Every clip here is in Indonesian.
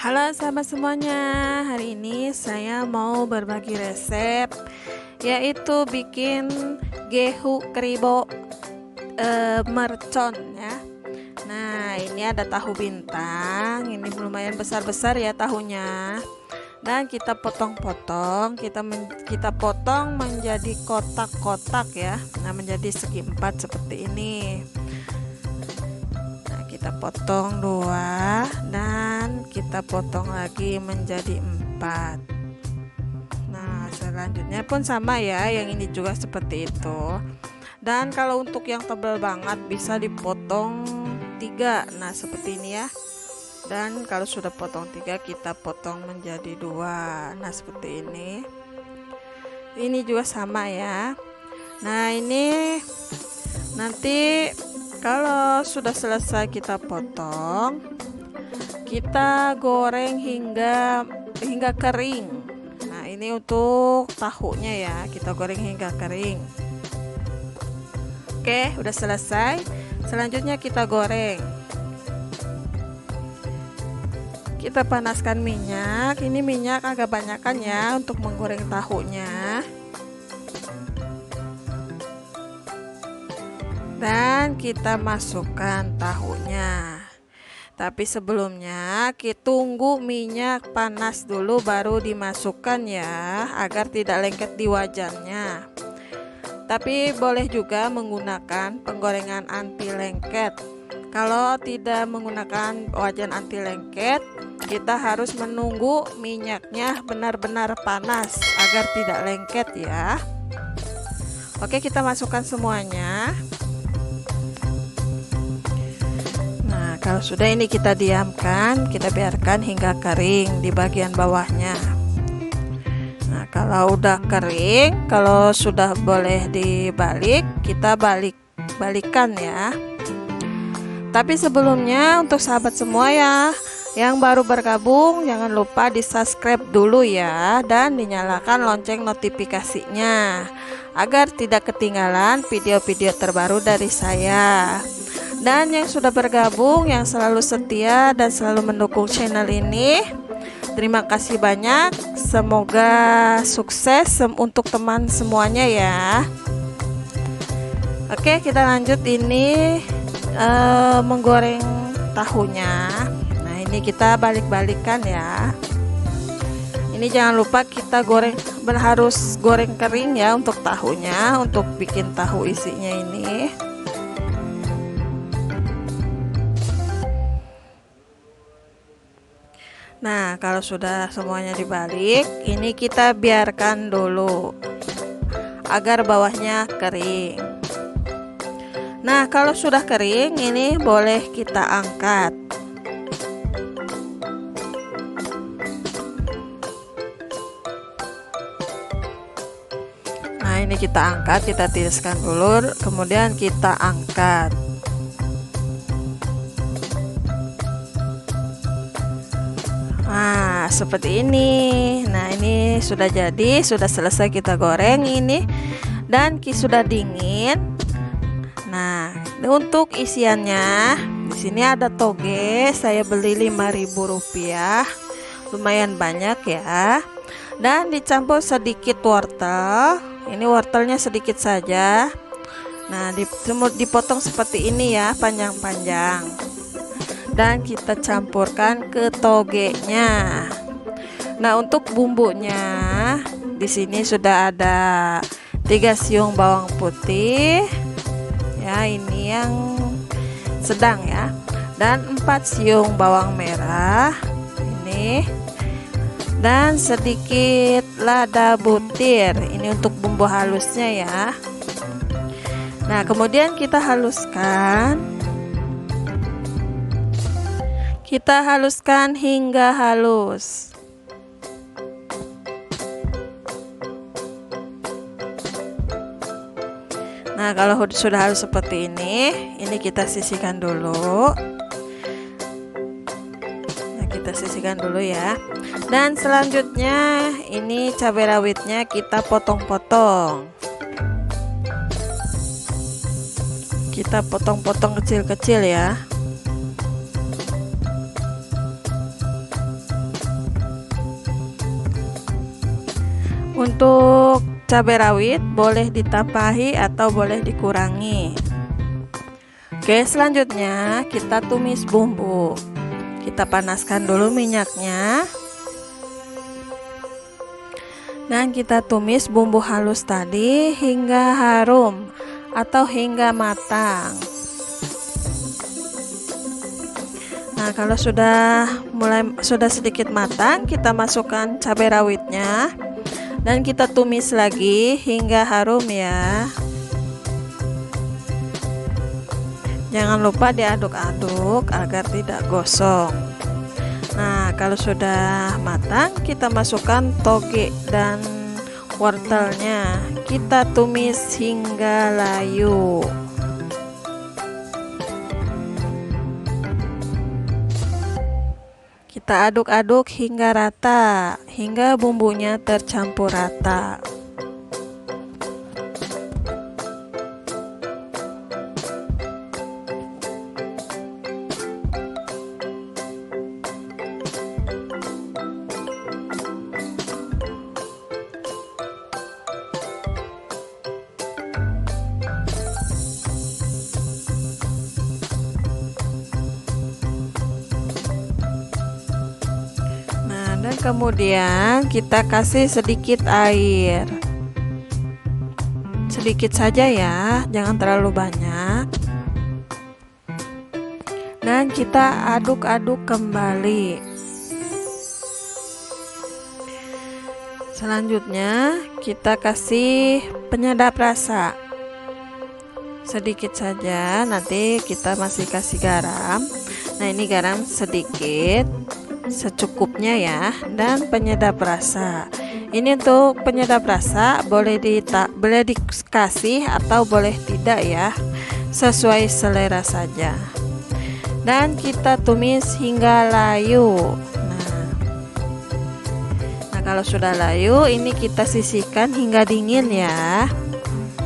Halo sahabat semuanya, hari ini saya mau berbagi resep yaitu bikin gehu keribo mercon ya. Nah, ini ada tahu bintang, ini lumayan besar-besar ya tahunya. Dan kita potong-potong, kita potong menjadi kotak-kotak ya. Nah, menjadi segi empat seperti ini. Kita potong dua dan kita potong lagi menjadi empat. Nah, selanjutnya pun sama ya, yang ini juga seperti itu. Dan kalau untuk yang tebal banget bisa dipotong tiga. Nah, seperti ini ya. Dan kalau sudah potong tiga, kita potong menjadi dua. Nah, seperti ini. Ini juga sama ya. Nah, ini nanti kalau sudah selesai kita potong, kita goreng hingga kering. Nah, ini untuk tahunya ya, kita goreng hingga kering. Oke, udah selesai. Selanjutnya kita goreng. Kita panaskan minyak. Ini minyak agak banyakan ya untuk menggoreng tahunya. Dan kita masukkan tahunya. Tapi sebelumnya kita tunggu minyak panas dulu baru dimasukkan ya, agar tidak lengket di wajannya. Tapi boleh juga menggunakan penggorengan anti lengket. Kalau tidak menggunakan wajan anti lengket, kita harus menunggu minyaknya benar-benar panas agar tidak lengket ya. Oke, kita masukkan semuanya. Kalau sudah ini kita diamkan, kita biarkan hingga kering di bagian bawahnya. Nah, kalau udah kering, kalau sudah boleh dibalik, kita balik-balikan ya. Tapi sebelumnya untuk sahabat semua ya, yang baru bergabung jangan lupa di subscribe dulu ya, dan dinyalakan lonceng notifikasinya agar tidak ketinggalan video-video terbaru dari saya. Dan yang sudah bergabung, yang selalu setia dan selalu mendukung channel ini, terima kasih banyak. Semoga sukses untuk teman semuanya ya. Oke, kita lanjut ini menggoreng tahunya. Nah, ini kita balik-balikan ya. Ini jangan lupa kita goreng, harus goreng kering ya untuk tahunya, untuk bikin tahu isinya ini. Nah, kalau sudah semuanya dibalik, ini kita biarkan dulu agar bawahnya kering. Nah, kalau sudah kering, ini boleh kita angkat. Nah, ini kita angkat, kita tiriskan dulu, kemudian kita angkat. Nah, seperti ini. Nah, ini sudah jadi, sudah selesai kita goreng ini, dan sudah dingin. Nah, untuk isiannya di sini ada toge, saya beli Rp5.000, lumayan banyak ya. Dan dicampur sedikit wortel. Ini wortelnya sedikit saja. Nah, dipotong seperti ini ya, panjang-panjang. Dan kita campurkan ke togenya. Nah, untuk bumbunya di sini sudah ada 3 siung bawang putih ya, ini yang sedang ya, dan 4 siung bawang merah ini, dan sedikit lada butir ini untuk bumbu halusnya ya. Nah, kemudian kita haluskan hingga halus. Nah, kalau sudah halus seperti ini kita sisihkan dulu. Nah, kita sisihkan dulu ya. Dan selanjutnya ini cabai rawitnya kita potong-potong. Kita potong-potong kecil-kecil ya. Untuk cabai rawit boleh ditambahi atau boleh dikurangi. Oke, selanjutnya kita tumis bumbu. Kita panaskan dulu minyaknya. Dan kita tumis bumbu halus tadi hingga harum atau hingga matang. Nah, kalau sudah sedikit matang, kita masukkan cabai rawitnya dan kita tumis lagi hingga harum ya. Jangan lupa diaduk-aduk agar tidak gosong. Nah, kalau sudah matang, kita masukkan toge dan wortelnya. Kita tumis hingga layu. Kita aduk-aduk hingga rata, hingga bumbunya tercampur rata. Dan kemudian kita kasih sedikit air, sedikit saja ya, jangan terlalu banyak. Dan kita aduk-aduk kembali. Selanjutnya kita kasih penyedap rasa sedikit saja, nanti kita masih kasih garam. Nah, ini garam sedikit, secukupnya ya, dan penyedap rasa. Ini untuk penyedap rasa boleh dikasih atau boleh tidak ya, sesuai selera saja. Dan kita tumis hingga layu. Nah, kalau sudah layu, ini kita sisihkan hingga dingin ya.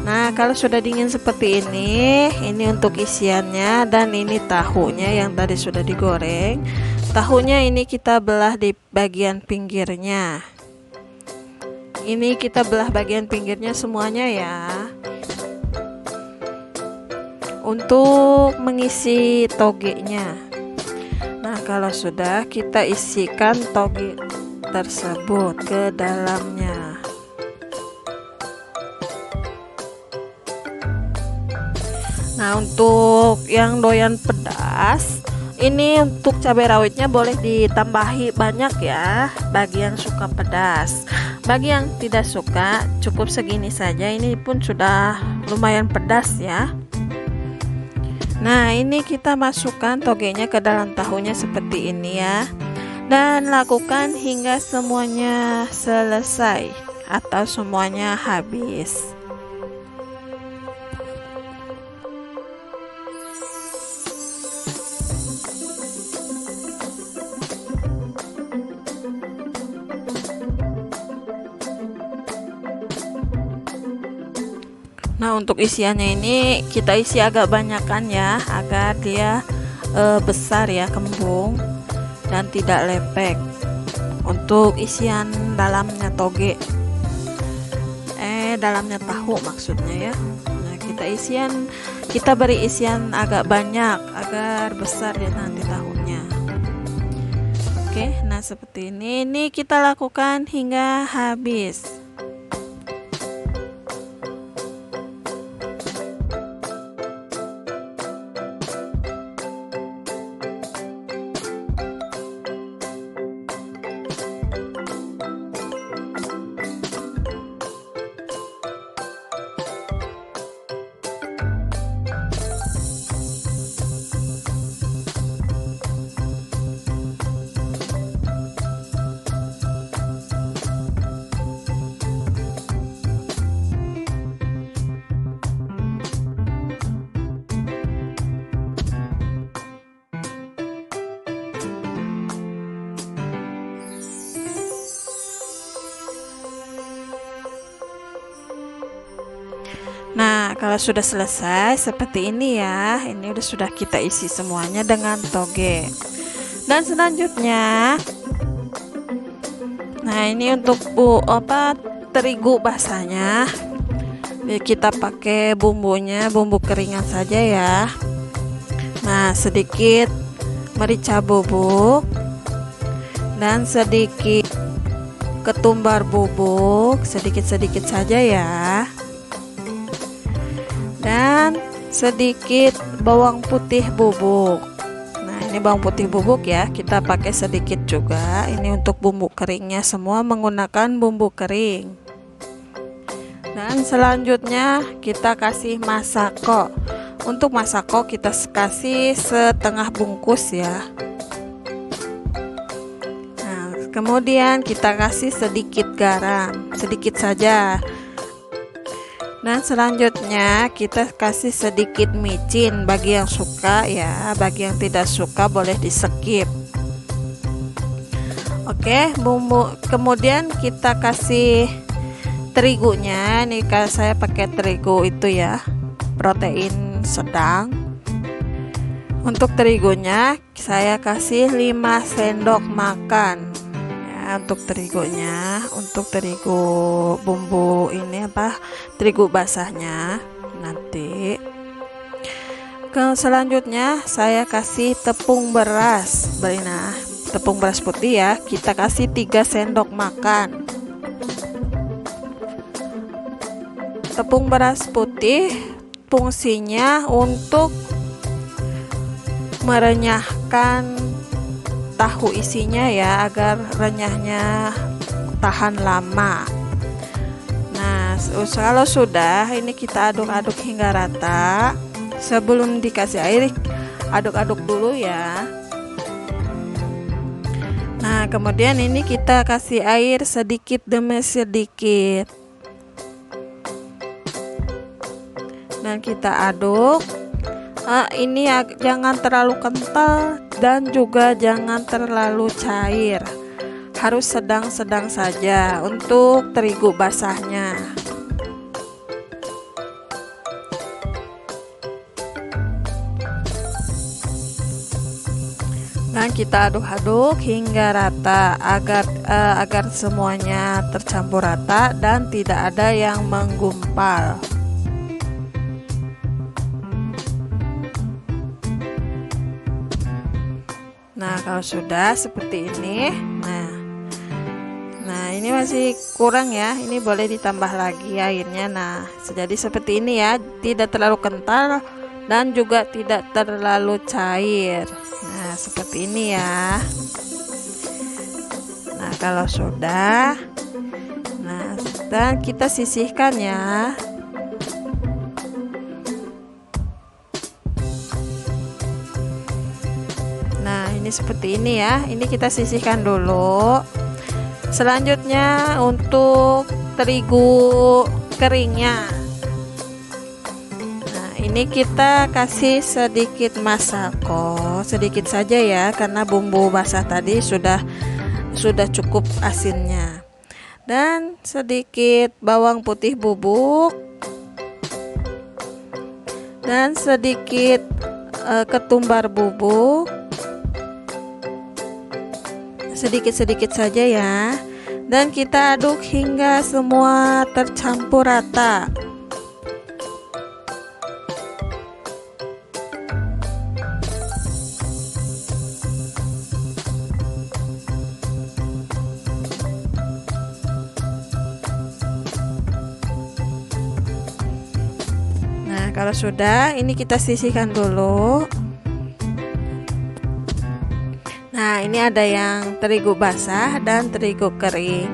Nah, kalau sudah dingin seperti ini untuk isiannya, dan ini tahunya yang tadi sudah digoreng. Tahunya ini kita belah di bagian pinggirnya. Ini kita belah bagian pinggirnya semuanya ya, untuk mengisi togenya. Nah, kalau sudah, kita isikan toge tersebut ke dalamnya. Nah, untuk yang doyan pedas, ini untuk cabai rawitnya boleh ditambahi banyak ya, bagi yang suka pedas. Bagi yang tidak suka, cukup segini saja. Ini pun sudah lumayan pedas ya. Nah, ini kita masukkan togenya ke dalam tahunya seperti ini ya. Dan lakukan hingga semuanya selesai atau semuanya habis. Nah, untuk isiannya ini kita isi agak banyakan ya, agar dia besar ya, kembung dan tidak lepek. Untuk isian dalamnya toge, dalamnya tahu maksudnya ya. Nah, kita beri isian agak banyak agar besar ya nanti tahunya. Oke, nah seperti ini. Ini kita lakukan hingga habis. Nah, kalau sudah selesai seperti ini ya, ini sudah kita isi semuanya dengan toge. Dan selanjutnya, nah ini untuk terigu basahnya kita pakai bumbunya, bumbu keringan saja ya. Nah, sedikit merica bubuk dan sedikit ketumbar bubuk, sedikit-sedikit saja ya. Dan sedikit bawang putih bubuk. Nah, ini bawang putih bubuk ya, kita pakai sedikit juga. Ini untuk bumbu keringnya, semua menggunakan bumbu kering. Dan selanjutnya kita kasih masako. Untuk masako kita kasih setengah bungkus ya. Nah, kemudian kita kasih sedikit garam, sedikit saja. Dan selanjutnya kita kasih sedikit micin bagi yang suka ya, bagi yang tidak suka boleh di skip. Oke, bumbu. Kemudian kita kasih terigunya. Ini saya pakai terigu itu ya, protein sedang. Untuk terigunya saya kasih 5 sendok makan. Untuk terigunya, untuk terigu bumbu ini terigu basahnya nanti. Selanjutnya saya kasih tepung beras, nah tepung beras putih ya, kita kasih 3 sendok makan. Tepung beras putih fungsinya untuk merenyahkan tahu isinya ya, agar renyahnya tahan lama. Nah, kalau sudah ini kita aduk-aduk hingga rata. Sebelum dikasih air, aduk-aduk dulu ya. Nah, kemudian ini kita kasih air sedikit demi sedikit. Dan kita aduk. Ini jangan terlalu kental dan juga jangan terlalu cair, harus sedang-sedang saja untuk terigu basahnya. Dan kita aduk-aduk hingga rata agar semuanya tercampur rata dan tidak ada yang menggumpal. Nah, kalau sudah seperti ini, nah ini masih kurang ya, ini boleh ditambah lagi airnya. Nah, jadi seperti ini ya, tidak terlalu kental dan juga tidak terlalu cair. Nah, seperti ini ya. Nah, kalau sudah, nah dan kita sisihkan ya. Ini seperti ini ya, ini kita sisihkan dulu. Selanjutnya untuk terigu keringnya, nah ini kita kasih sedikit masako, sedikit saja ya, karena bumbu basah tadi sudah cukup asinnya. Dan sedikit bawang putih bubuk dan sedikit ketumbar bubuk, sedikit-sedikit saja ya. Dan kita aduk hingga semua tercampur rata. Nah, kalau sudah, ini kita sisihkan dulu. Nah, ini ada yang terigu basah dan terigu kering.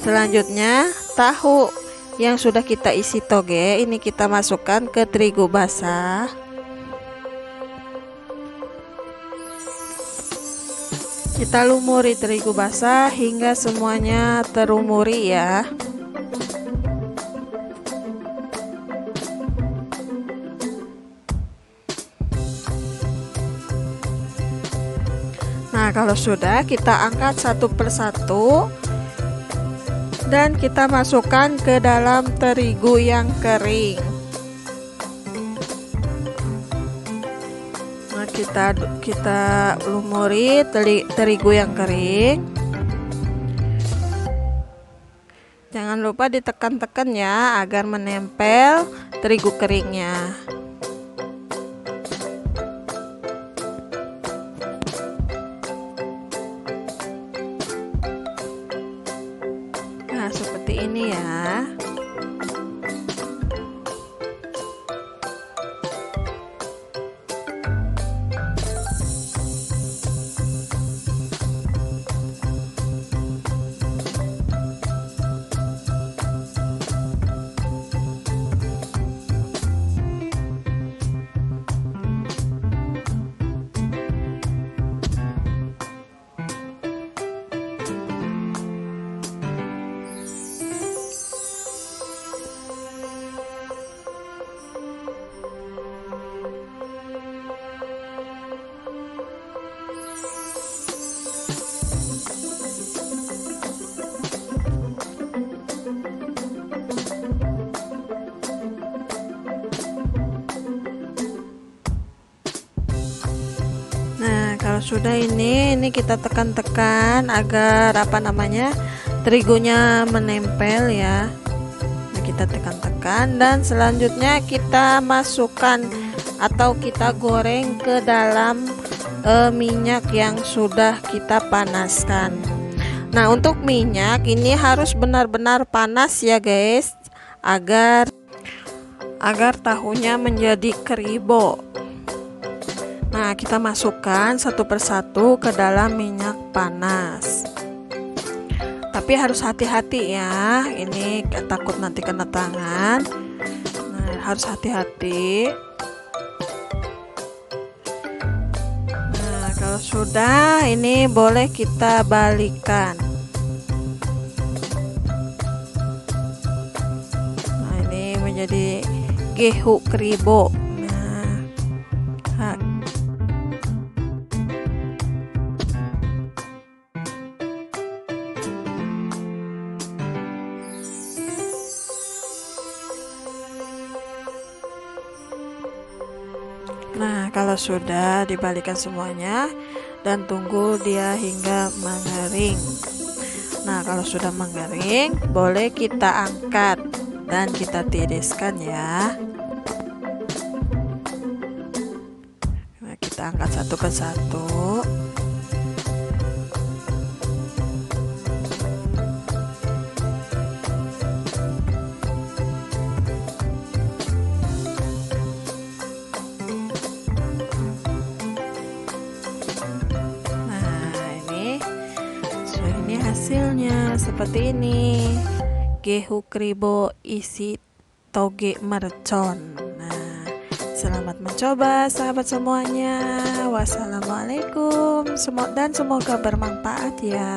Selanjutnya, tahu yang sudah kita isi toge ini kita masukkan ke terigu basah. Kita lumuri terigu basah hingga semuanya terumuri ya. Nah, kalau sudah, kita angkat satu persatu dan kita masukkan ke dalam terigu yang kering. Nah, kita lumuri terigu yang kering. Jangan lupa ditekan-tekan ya agar menempel terigu keringnya. Nah, seperti ini ya. Nah, kalau sudah ini kita tekan-tekan agar terigunya menempel ya. Nah, kita tekan-tekan dan selanjutnya kita masukkan atau kita goreng ke dalam minyak yang sudah kita panaskan. Nah, untuk minyak ini harus benar-benar panas ya guys, agar tahunya menjadi keribo. Nah, kita masukkan satu persatu ke dalam minyak panas. Tapi harus hati-hati ya, ini takut nanti kena tangan. Nah, harus hati-hati. Nah, kalau sudah ini boleh kita balikan. Nah, ini menjadi gehu keribo. Nah, kalau sudah dibalikan semuanya dan tunggu dia hingga mengering. Nah, kalau sudah mengering, boleh kita angkat dan kita tiriskan ya. Nah, kita angkat satu persatu. Hasilnya seperti ini, gehu keribo isi toge mercon. Nah, selamat mencoba sahabat semuanya. Wassalamualaikum dan semoga bermanfaat ya.